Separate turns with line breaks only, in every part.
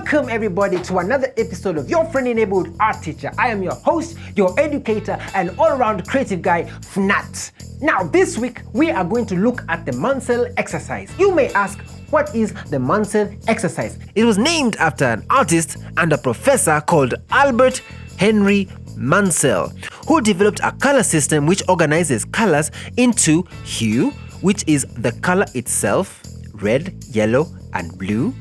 Welcome everybody to another episode of your Friendly Neighbourhood Art Teacher. I am your host, your educator, and all-around creative guy, FNAT. Now this week, we are going to look at the Munsell Exercise. You may ask, what is the Munsell Exercise? It was named after an artist and a professor called Albert Henry Munsell, who developed a color system which organizes colors into hue, which is the color itself, red, yellow, and blue.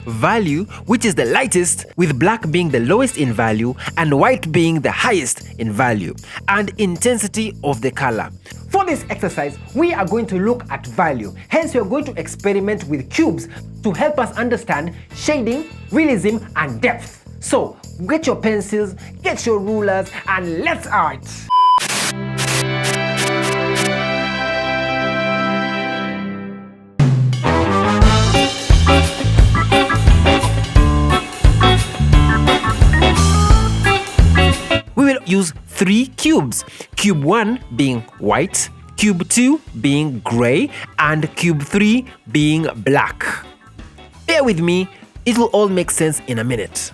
Value, which is the lightest, with black being the lowest in value and white being the highest in value, and intensity of the color. For this exercise, we are going to look at value. Hence, we are going to experiment with cubes to help us understand shading, realism, and depth. So, get your pencils, get your rulers, and let's art! We will use 3 cubes, cube 1 being white, cube 2 being gray, and cube 3 being black. Bear with me, it will all make sense in a minute.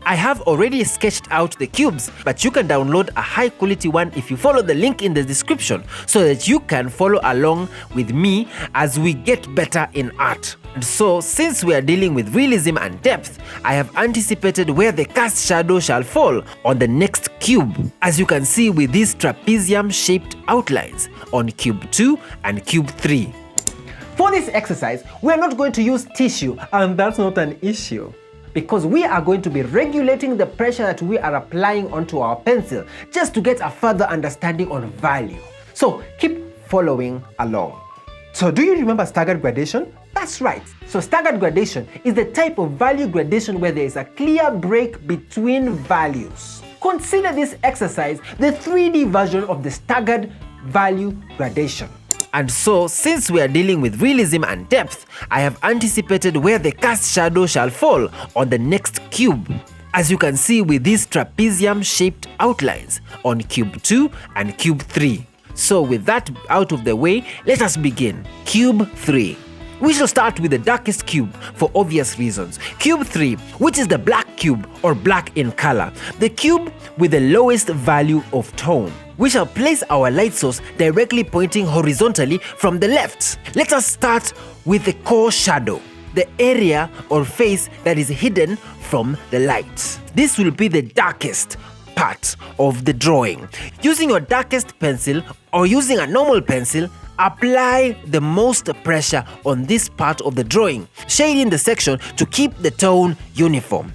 I have already sketched out the cubes, but you can download a high quality one if you follow the link in the description so that you can follow along with me as we get better in art. And so, since we are dealing with realism and depth, I have anticipated where the cast shadow shall fall on the next cube, as you can see with these trapezium-shaped outlines on cube 2 and cube 3. For this exercise, we are not going to use tissue, and that's not an issue, because we are going to be regulating the pressure that we are applying onto our pencil just to get a further understanding on value. So keep following along. So do you remember staggered gradation? That's right. So staggered gradation is the type of value gradation where there is a clear break between values. Consider this exercise the 3D version of the staggered value gradation. And so, since we are dealing with realism and depth, I have anticipated where the cast shadow shall fall on the next cube, as you can see with these trapezium-shaped outlines on cube 2 and cube 3. So with that out of the way, let us begin. Cube 3. We shall start with the darkest cube for obvious reasons. Cube 3, which is the black cube or black in color, the cube with the lowest value of tone. We shall place our light source directly pointing horizontally from the left. Let us start with the core shadow, the area or face that is hidden from the light. This will be the darkest part of the drawing. Using your darkest pencil or using a normal pencil, apply the most pressure on this part of the drawing, shading the section to keep the tone uniform.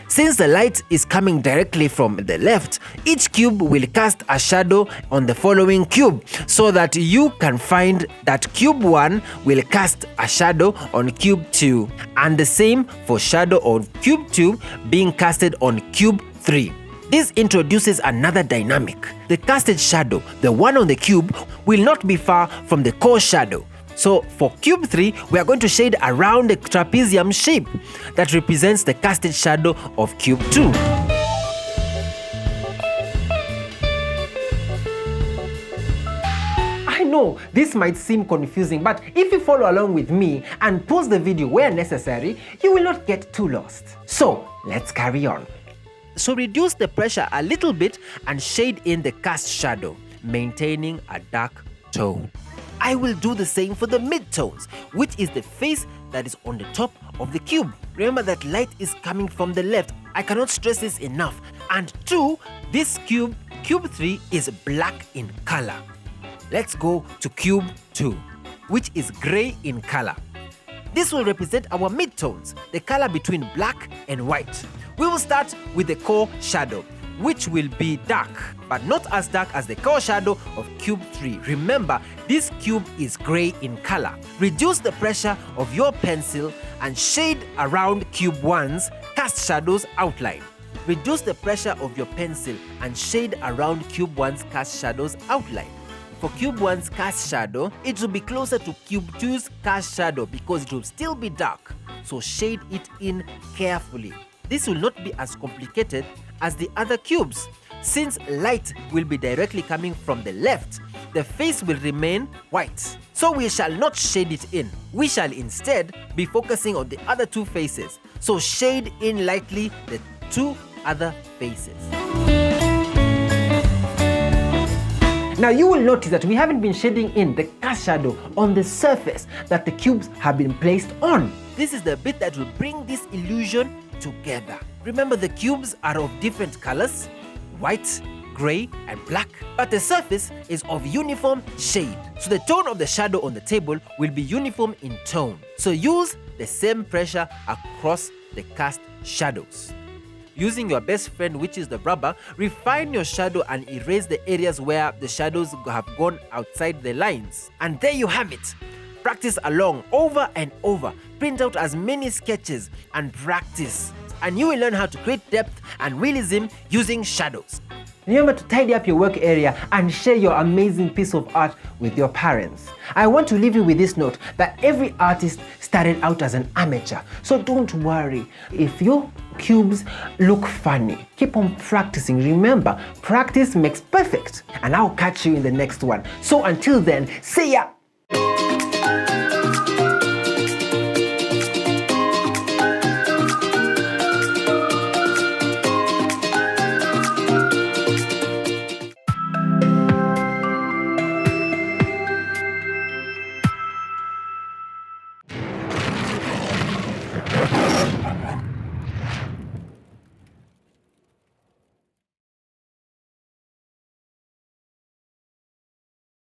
Since the light is coming directly from the left, each cube will cast a shadow on the following cube so that you can find that cube 1 will cast a shadow on cube 2, and the same for shadow on cube 2 being casted on cube 3. This introduces another dynamic. The casted shadow, the one on the cube, will not be far from the core shadow. So for cube 3, we are going to shade around the trapezium shape that represents the casted shadow of cube 2. I know this might seem confusing, but if you follow along with me and pause the video where necessary, you will not get too lost. So let's carry on. So reduce the pressure a little bit and shade in the cast shadow, maintaining a dark tone. I will do the same for the midtones, which is the face that is on the top of the cube. Remember that light is coming from the left. I cannot stress this enough. And 2, this cube 3, is black in color. Let's go to cube 2, which is gray in color. This will represent our midtones, the color between black and white. We will start with the core shadow, which will be dark, but not as dark as the core shadow of cube 3. Remember, this cube is gray in color. Reduce the pressure of your pencil and shade around cube 1's cast shadows outline. Reduce the pressure of your pencil and shade around cube 1's cast shadows outline. For cube 1's cast shadow, it will be closer to cube 2's cast shadow because it will still be dark, so shade it in carefully. This will not be as complicated as the other cubes, since light will be directly coming from the left. the face will remain white. So we shall not shade it in. We shall instead be focusing on the other two faces. So shade in lightly the two other faces. Now you will notice that we haven't been shading in the cast shadow on the surface that the cubes have been placed on. This is the bit that will bring this illusion together. Remember, the cubes are of different colors, white, grey and black, but the surface is of uniform shade. So the tone of the shadow on the table will be uniform in tone. So use the same pressure across the cast shadows. Using your best friend, which is the rubber, refine your shadow and erase the areas where the shadows have gone outside the lines. And there you have it. Practice along over and over. Print out as many sketches and practice. And you will learn how to create depth and realism using shadows. Remember to tidy up your work area and share your amazing piece of art with your parents. I want to leave you with this note that every artist started out as an amateur. So don't worry if your cubes look funny. Keep on practicing. Remember, practice makes perfect. And I'll catch you in the next one. So until then, see ya!